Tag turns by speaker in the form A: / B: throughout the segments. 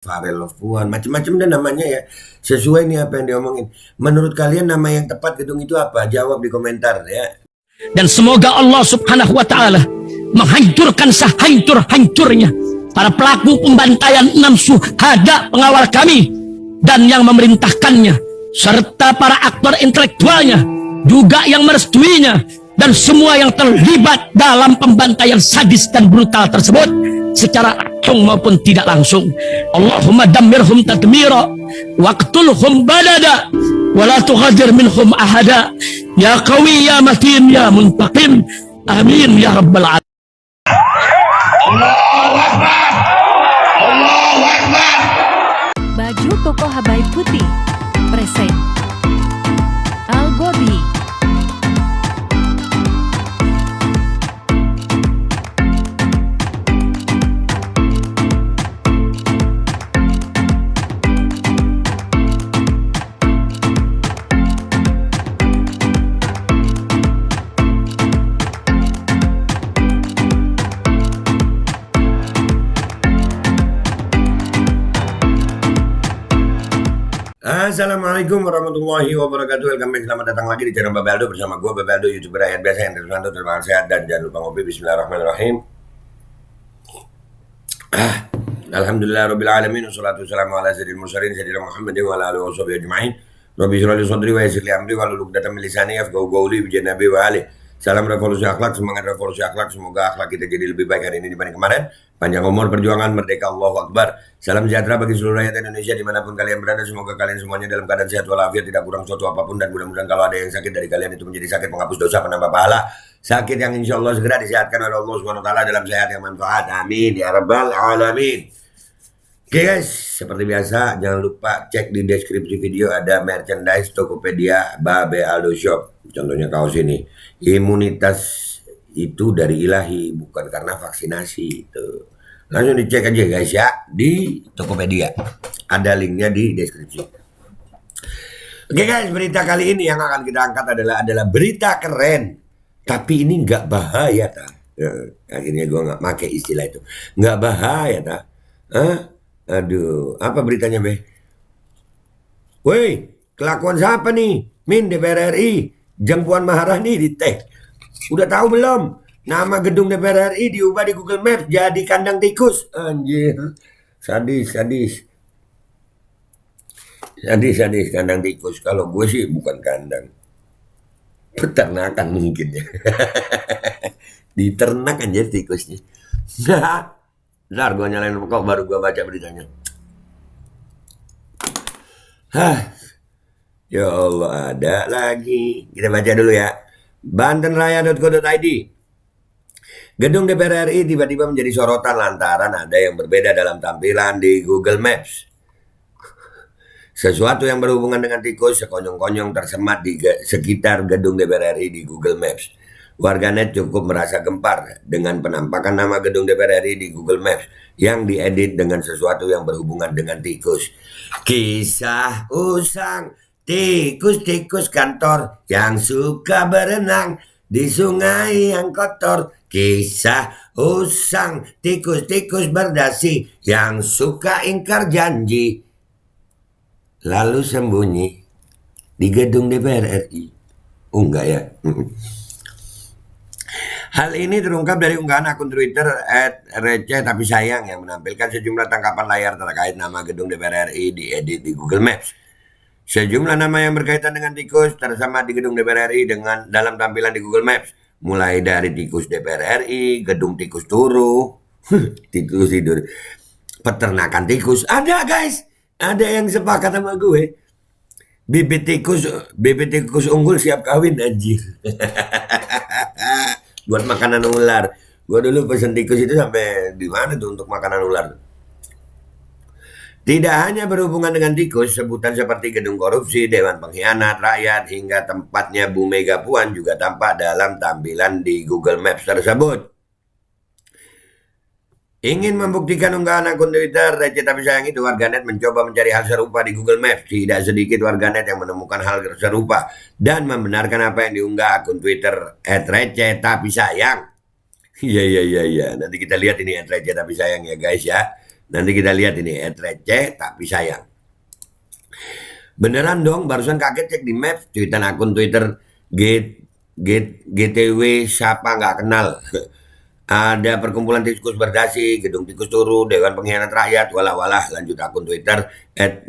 A: Farel of Puan, macam-macam dan namanya ya. Sesuai nih apa yang diomongin. Menurut kalian nama yang tepat gedung itu apa? Jawab di komentar ya.
B: Dan semoga Allah Subhanahu wa taala menghancurkan sehancur-hancurnya para pelaku pembantaian 6 syuhada pengawal kami dan yang memerintahkannya, serta para aktor intelektualnya juga yang merestuinya, dan semua yang terlibat dalam pembantaian sadis dan brutal tersebut secara langsung maupun tidak langsung. Allahumma dammirhum tadmira waqtulhum badada wala tughadir minhum ahada ya qawi ya matin ya muntaqim amin ya rabbal alamin.
C: Allahu Akbar, Allahu Akbar.
D: Baju koko Habaib putih present Al Body.
A: Assalamualaikum warahmatullahi wabarakatuh. Welcome back, selamat datang lagi di channel Babeldo bersama gue Babeldo, YouTuber rakyat biasa yang terus terima sehat dan jangan lupa ngopi. Bismillahirrahmanirrahim. Alhamdulillah rabbil alamin, wassalatu wassalamu ala sayyidil mursalin sayyidina Muhammadin wa ala alihi washabihi ajma'in. Rabbi shrah li sadri wa yassir li amri wahlul 'uqdatam min lisani yafqahu qawli bi nabi wa ali. Salam revolusi akhlak, semangat revolusi akhlak. Semoga akhlak kita jadi lebih baik hari ini dibanding kemarin. Panjang umur, perjuangan, merdeka, Allahu Akbar. Salam sejahtera bagi seluruh rakyat Indonesia dimanapun kalian berada. Semoga kalian semuanya dalam keadaan sehat walafiat, tidak kurang suatu apapun. Dan mudah-mudahan kalau ada yang sakit dari kalian itu menjadi sakit penghapus dosa, penambah pahala. Sakit yang insya Allah segera disehatkan oleh Allah SWT dalam sehat yang manfaat. Amin ya rabbal alamin. Oke guys, seperti biasa jangan lupa cek di deskripsi video ada merchandise Tokopedia Babe Aldo Shop. Contohnya kaos ini. Imunitas itu dari ilahi, bukan karena vaksinasi itu. Langsung dicek aja guys ya di Tokopedia. Ada linknya di deskripsi. Oke guys, berita kali ini yang akan kita angkat adalah berita keren. Tapi ini nggak bahaya ta. Akhirnya gue nggak pakai istilah itu. Nggak bahaya ta. Aduh, apa beritanya be? Woi, kelakuan siapa nih? Min DPR RI, Jeng Puan Maharani di tag. Udah tahu belum? Nama gedung DPR RI diubah di Google Maps jadi kandang tikus. Anjir, sadis kandang tikus. Kalau gue sih bukan kandang, peternakan mungkin ya. Diternak aja tikusnya. Bentar gue nyalain kok baru gue baca beritanya. Ya Allah, ada lagi. Kita baca dulu ya. Bantenraya.co.id. Gedung DPR RI tiba-tiba menjadi sorotan lantaran ada yang berbeda dalam tampilan di Google Maps. Sesuatu yang berhubungan dengan tikus sekonyong-konyong tersemat di sekitar gedung DPR RI di Google Maps. Warganet cukup merasa gempar dengan penampakan nama gedung DPR RI di Google Maps yang diedit dengan sesuatu yang berhubungan dengan tikus. Kisah usang tikus-tikus kantor yang suka berenang di sungai yang kotor. Kisah usang tikus-tikus berdasi yang suka ingkar janji lalu sembunyi di gedung DPR RI. Oh enggak ya. Hal ini terungkap dari unggahan akun Twitter @receh-tapi-sayang yang menampilkan sejumlah tangkapan layar terkait nama gedung DPR RI diedit di Google Maps. Sejumlah nama yang berkaitan dengan tikus tersemat di gedung DPR RI dalam tampilan di Google Maps. Mulai dari tikus DPR RI, gedung tikus turu, tikus tidur, peternakan tikus. Ada guys, ada yang sepakat sama gue. Bibit tikus unggul siap kawin anjir. Buat makanan ular. Gue dulu pesen tikus itu sampai di mana tuh untuk makanan ular. Tidak hanya berhubungan dengan tikus, sebutan seperti gedung korupsi, dewan pengkhianat rakyat, hingga tempatnya Bu Mega Puan juga tampak dalam tampilan di Google Maps tersebut. Ingin membuktikan unggahan akun Twitter receh tapi sayang itu, warganet mencoba mencari hal serupa di Google Maps. Tidak sedikit warganet yang menemukan hal serupa dan membenarkan apa yang diunggah akun Twitter @receh tapi sayang. Iya. Nanti kita lihat ini receh tapi sayang ya guys ya. Nanti kita lihat ini, receh tapi sayang. Beneran dong, barusan kaget cek di Maps, cuitan akun Twitter GTW siapa nggak kenal. Ada perkumpulan tikus berdasi, gedung tikus turu, Dewan Pengkhianat Rakyat, walah-walah, lanjut akun Twitter,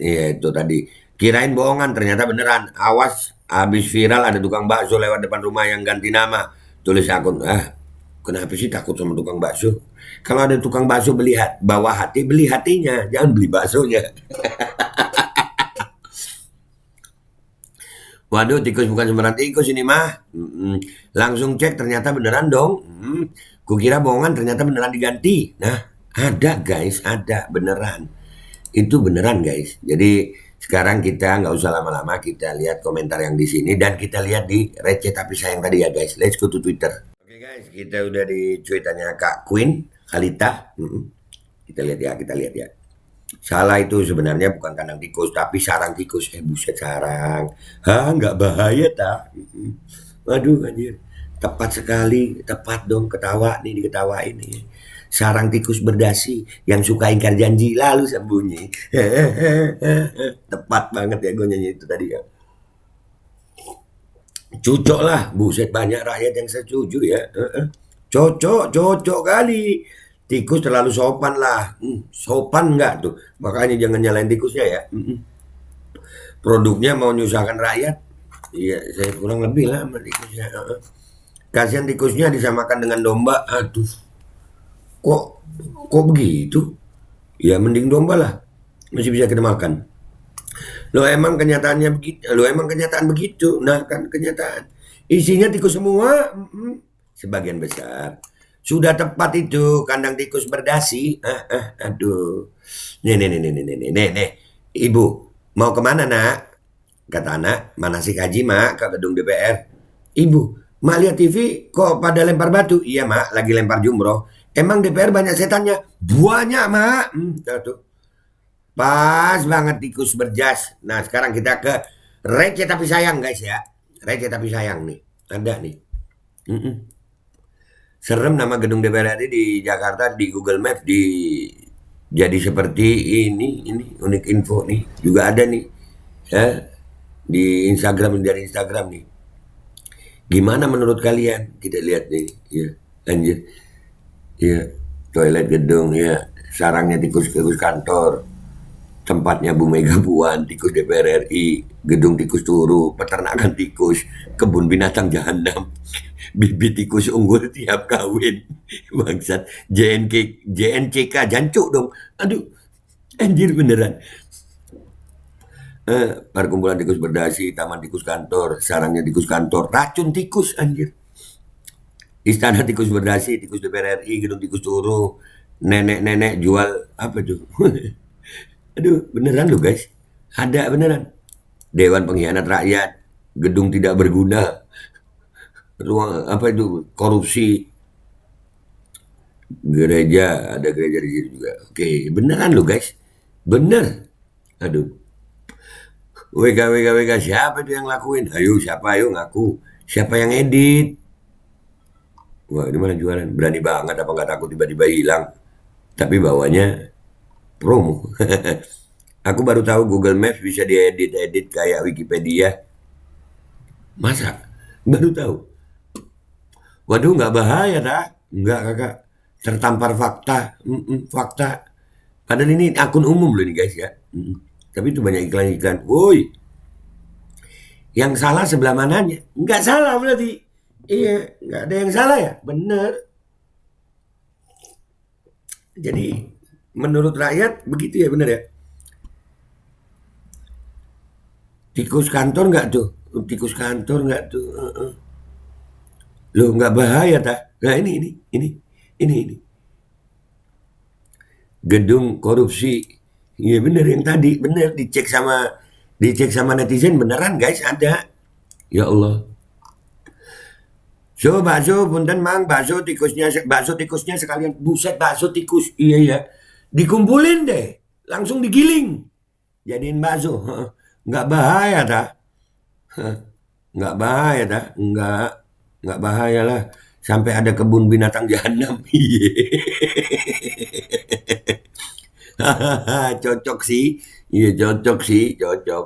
A: ya itu tadi. Kirain bohongan, ternyata beneran. Awas, habis viral ada tukang bakso lewat depan rumah yang ganti nama. Tulis akun, kenapa sih takut sama tukang bakso? Kalau ada tukang bakso bawa hati, beli hatinya, jangan beli baksonya. Waduh, tikus bukan sembarang tikus ini mah. Langsung cek, ternyata beneran dong. Kukira bohongan, ternyata beneran diganti. Nah, ada guys, ada beneran. Itu beneran guys. Jadi sekarang kita nggak usah lama-lama, kita lihat komentar yang di sini dan kita lihat di receh tapi sayang tadi ya guys. Let's go to Twitter. Oke guys, kita udah di cuitannya Kak Queen Khalita. Kita lihat ya. Salah itu sebenarnya bukan kandang tikus tapi sarang tikus. Buset, sarang. Nggak bahaya tak? Waduh anjir. Tepat sekali, tepat dong, ketawa nih, diketawain nih. Sarang tikus berdasi yang suka ingkar janji lalu sembunyi. Tepat banget ya gue nyanyi itu tadi ya. Cocok lah, buset banyak rakyat yang setuju ya. Cocok kali. Tikus terlalu sopan lah. Sopan enggak tuh? Makanya jangan nyalain tikusnya ya. Produknya mau nyusahkan rakyat. Iya, saya kurang lebih lah sama tikusnya. Kasihan tikusnya disamakan dengan domba. Aduh. Kok begitu? Ya mending domba lah. Masih bisa kita makan. Lo emang kenyataannya begitu. Begitu. Nah, kan kenyataan. Isinya tikus semua. Sebagian besar. Sudah tepat itu kandang tikus berdasi. Aduh. Nih. Ibu, mau kemana nak? Kata anak, manasik haji mak ke gedung DPR. Ibu, mak lihat TV kok pada lempar batu? Iya mak, lagi lempar jumroh. Emang DPR banyak setannya? Banyak mak. Tuh. Pas banget tikus berjas. Nah sekarang kita ke receh tapi sayang guys ya. Receh tapi sayang nih. Ada nih. Serem nama gedung DPR RI di Jakarta di Google Maps jadi seperti ini unik info nih juga ada nih ya di Instagram nih. Gimana menurut kalian? Kita lihat nih ya anjir ya toilet gedung ya sarangnya tikus kantor tempatnya Bu Mega Puan tikus DPR RI gedung tikus turu peternakan tikus kebun binatang jahanam bibit tikus unggul tiap kawin bangsat JNCK jancuk dong aduh anjir beneran perkumpulan tikus berdasi taman tikus kantor sarangnya tikus kantor racun tikus anjir istana tikus berdasi tikus DPR RI gedung tikus turu nenek jual apa tuh aduh beneran lo guys ada beneran Dewan Pengkhianat Rakyat gedung tidak berguna ruang apa itu korupsi gereja ada gereja di situ juga oke beneran lo guys bener aduh WK siapa itu yang lakuin ayo ngaku siapa yang edit wah ini mana jualan berani banget apa nggak takut tiba-tiba hilang tapi bawanya promo aku baru tahu Google Maps bisa diedit kayak Wikipedia masa baru tahu. Waduh, nggak bahaya dah? Nggak kakak. Tertampar fakta. Fakta. Padahal ini akun umum loh nih guys ya. Tapi itu banyak iklan-iklan. Woi. Yang salah sebelah mananya? Nggak salah berarti. Iya, nggak ada yang salah ya? Bener. Jadi menurut rakyat begitu ya bener ya? Tikus kantor nggak tuh? Tikus kantor nggak tuh? Loh nggak bahaya tak? Nah ini. Gedung korupsi. Iya bener yang tadi, bener dicek sama netizen beneran guys ada. Ya Allah. So bakso punten mang bakso tikusnya sekalian buset bakso tikus. Iya ya. Dikumpulin deh, langsung digiling. Jadiin bakso. Nggak bahaya tak? Nggak bahaya tak? Nggak bahaya lah sampai ada kebun binatang jahanam. Cocok sih. Iya cocok sih, cocok.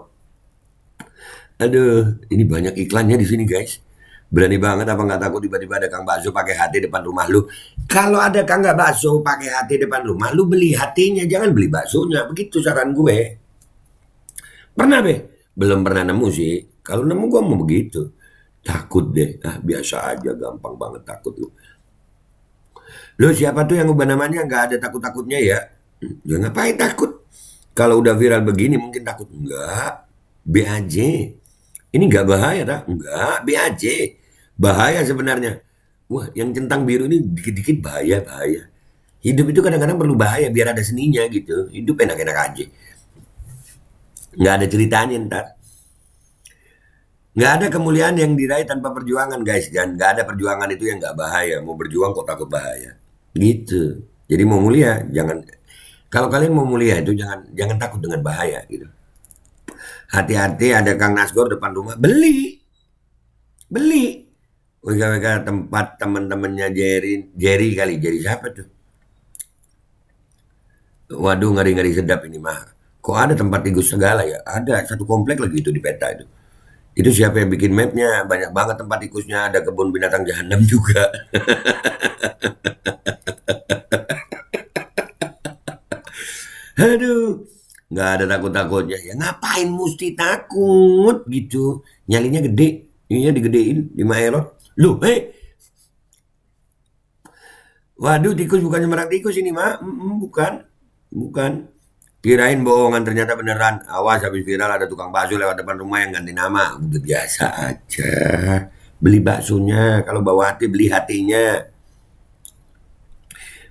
A: Aduh, ini banyak iklannya di sini guys. Berani banget apa nggak takut tiba-tiba ada kang bakso pakai hati depan rumah lu? Kalau ada kang nggak bakso pakai hati depan rumah lu, beli hatinya, jangan beli baksonya. Begitu saran gue. Pernah be? Belum pernah nemu sih. Kalau nemu gue mau begitu. Takut deh. Ah, biasa aja, gampang banget takut lu. Lo siapa tuh yang ubah namanya nggak ada takut-takutnya ya? Ya ngapain takut? Kalau udah viral begini mungkin takut. Enggak. B aja. Ini nggak bahaya tak? Enggak, B aja. Bahaya sebenarnya. Wah, yang centang biru ini dikit-dikit bahaya. Hidup itu kadang-kadang perlu bahaya biar ada seninya gitu. Hidup enak-enak aja. Nggak ada ceritanya ntar. Nggak ada kemuliaan yang diraih tanpa perjuangan guys. Dan nggak ada perjuangan itu yang nggak bahaya. Mau berjuang kok takut bahaya. Gitu. Jadi mau mulia jangan. Kalau kalian mau mulia itu jangan takut dengan bahaya gitu. Hati-hati ada Kang Nasgor depan rumah. Beli. WKWK tempat teman-temannya Jerry kali. Jerry siapa tuh? Waduh ngeri-ngeri sedap ini mah. Kok ada tempat tikus segala ya? Ada satu komplek lagi itu di peta itu. Itu siapa yang bikin mapnya? Banyak banget tempat tikusnya. Ada kebun binatang jahanam juga. Aduh, nggak ada takut-takutnya. Ya ngapain mesti takut gitu? Nyalinya gede, iya digedein 5 erot. Loh, waduh tikus bukannya merak tikus ini mah? Bukan. Kirain bohongan ternyata beneran. Awas habis viral ada tukang bakso lewat depan rumah yang ganti nama. Udah biasa aja. Beli baksonya, kalau bawa hati beli hatinya.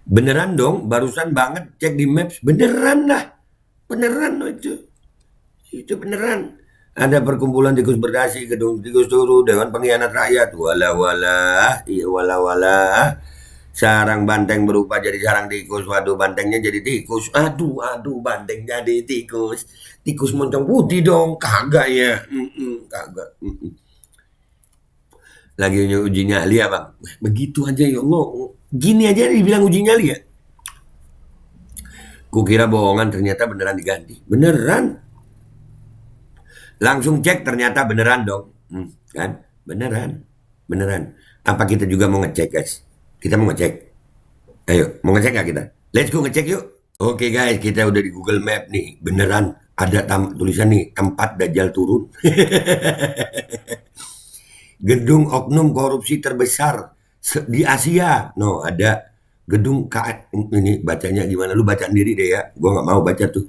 A: Beneran dong, barusan banget cek di Maps. Beneran lah. Beneran loh itu. Itu beneran. Ada perkumpulan tikus berdasi, gedung tikus turu, Dewan Pengkhianat Rakyat. Walah, iya walah. Sarang banteng berubah jadi sarang tikus. Waduh, bantengnya jadi tikus. Aduh, banteng jadi tikus. Tikus moncong putih dong. Kagak ya. Kagak. Lagi uji nyali ya bang. Begitu aja ya Allah. Gini aja dibilang uji nyali ya. Kukira bohongan ternyata beneran diganti. Beneran. Langsung cek ternyata beneran dong. Kan? Beneran. Apa kita juga mau ngecek guys? Kita mau ngecek. Ayo, mau ngecek gak kita? Let's go ngecek yuk. Oke guys, kita udah di Google Map nih. Beneran ada tulisan nih, tempat Dajjal turun. Gedung oknum korupsi terbesar di Asia. No, ada gedung ini bacanya gimana? Lu baca sendiri deh ya. Gua nggak mau baca tuh.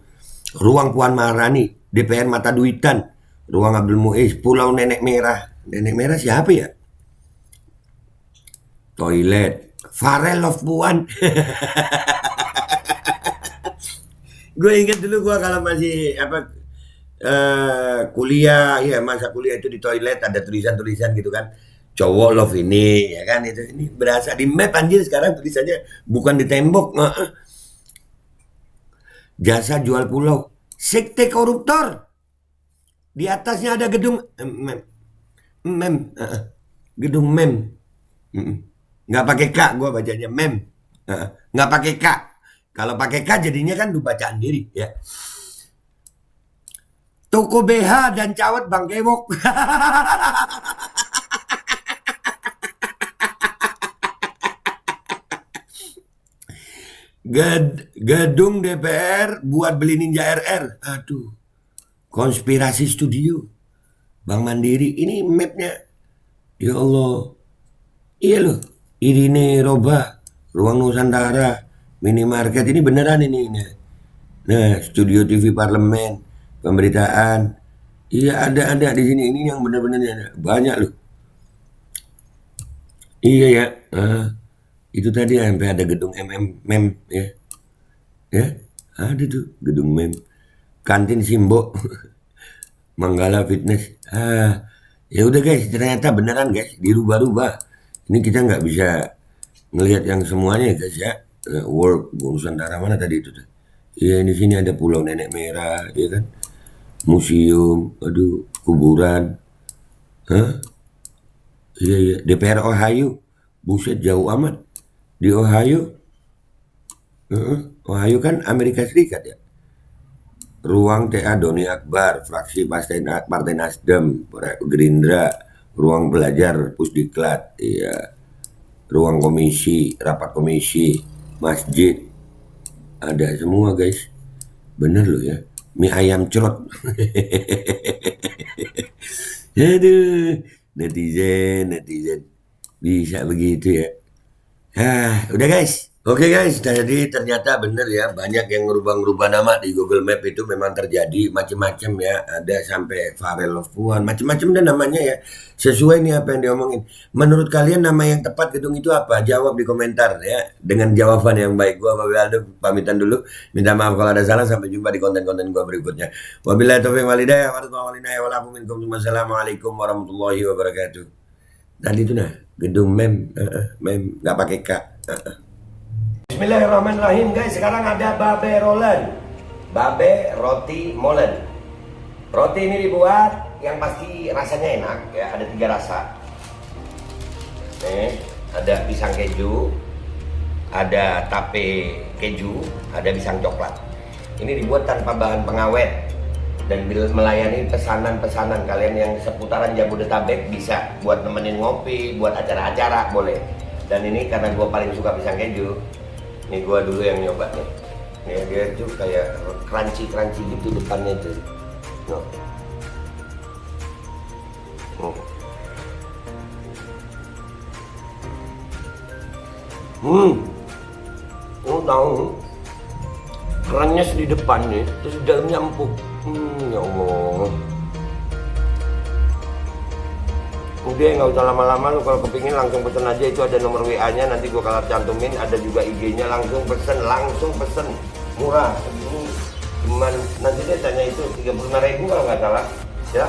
A: Ruang Puan Maharani, DPR Mata Duitan, Ruang Abdul Muiz, Pulau Nenek Merah. Nenek Merah siapa ya? Toilet, Farel of Puan. Gue inget dulu gue kalau masih kuliah, ya masa kuliah itu di toilet ada tulisan-tulisan gitu kan. Cowok love ini, ya kan ini berasa di map anjir sekarang tulisannya bukan di tembok. Jasa jual pulau, sekte koruptor. Di atasnya ada gedung gedung mem. Nggak pakai K, gue bacanya mem. Nggak pakai K. Kalau pakai K jadinya kan lu bacaan diri ya. Toko BH dan cawet Bang Kewok. Gedung DPR buat beli Ninja RR. Aduh. Konspirasi studio. Bang Mandiri. Ini mapnya. Ya Allah. Iya loh. Irine Roba. Ruang Nusantara. Minimarket. Ini beneran ini. Nah, studio TV Parlemen. Pemberitaan. Iya ada di sini. Ini yang bener-bener ada. Banyak loh. Iya ya. Itu tadi sampai ada gedung mem ya. Ya, ada tuh gedung mem. Kantin Simbo. Manggala Fitness. Ya udah guys, ternyata beneran guys, dirubah-rubah. Ini kita nggak bisa ngelihat yang semuanya guys ya. World Nusantara mana tadi itu tuh? Iya, di sini ada Pulau Nenek Merah, ya kan? Museum, aduh, kuburan. Iya, DPR Ohio. Buset jauh amat. Di Ohio. Wahyu kan Amerika Serikat ya. Ruang TA Doni Akbar, fraksi Partai Nasdem, Gerindra, ruang belajar Pusdiklat, iya. Ruang komisi, rapat komisi, masjid, ada semua guys. Bener loh ya. Mie ayam cerot. Aduh, netizen bisa begitu ya. Udah guys. Oke guys, jadi ternyata bener ya, banyak yang ngerubah-ngerubah nama di Google Map itu memang terjadi macam-macam ya, ada sampai Farel of Puan, macam-macam dan namanya ya, sesuai nih apa yang diomongin. Menurut kalian nama yang tepat gedung itu apa? Jawab di komentar ya, dengan jawaban yang baik. Gua Bapak Aldo pamitan dulu, minta maaf kalau ada salah, sampai jumpa di konten-konten gua berikutnya. Wabillahi taufiq wal hidayah, wassalamualaikum warahmatullahi wabarakatuh. Tadi itu nah, gedung mem nggak pakai K. Bismillahirrahmanirrahim guys, sekarang ada babe rolen, babe roti molen. Roti ini dibuat yang pasti rasanya enak ya, ada 3 rasa. Nih, ada pisang keju, ada tape keju, ada pisang coklat. Ini dibuat tanpa bahan pengawet dan melayani pesanan-pesanan kalian yang seputaran Jabodetabek, bisa buat nemenin ngopi, buat acara-acara boleh. Dan ini karena gue paling suka pisang keju, ini gua dulu yang nyoba nih. Nih dia tuh kayak crunchy gitu depannya tuh. No. Tahu kerennya di depannya, terus di dalamnya empuk. Ya Allah. Udah nggak usah lama-lama, lu kalau kepingin langsung pesen aja, itu ada nomor WA-nya, nanti gua kalau cantumin, ada juga IG-nya, langsung pesen, murah segini, cuman nanti dia tanya itu 35.000 kalau nggak salah ya.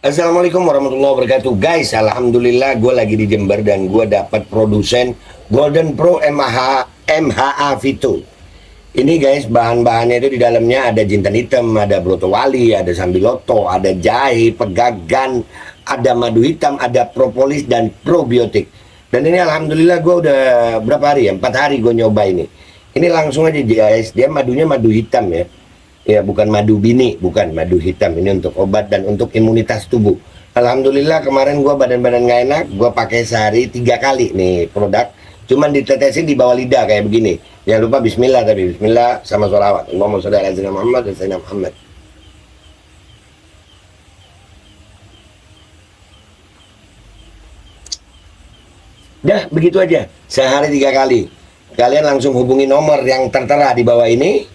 A: Assalamualaikum warahmatullahi wabarakatuh guys, alhamdulillah gue lagi di Jember dan gue dapat produsen Golden Pro MHA Vito. Ini guys, bahan-bahannya itu di dalamnya ada jintan hitam, ada broto wali, ada sambiloto, ada jahe, pegagan, ada madu hitam, ada propolis dan probiotik. Dan ini alhamdulillah gue udah berapa hari ya, 4 hari gue nyoba ini. Ini langsung aja guys, dia madunya madu hitam ya. Ya bukan madu bini, bukan madu hitam. Ini untuk obat dan untuk imunitas tubuh. Alhamdulillah kemarin gua badan-badan nggak enak, gua pakai sehari 3 kali nih produk. Cuman ditetesin di bawah lidah kayak begini. Jangan lupa bismillah, tapi bismillah sama sholawat. Allahumma sholli ala sayyidina Muhammad dan sayyidina Muhammad. Dah begitu aja, sehari 3 kali. Kalian langsung hubungi nomor yang tertera di bawah ini.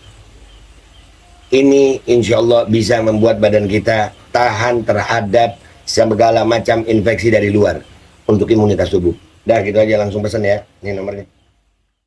A: Ini insya Allah bisa membuat badan kita tahan terhadap segala macam infeksi dari luar untuk imunitas tubuh. Dah gitu aja, langsung pesan ya, ini nomornya.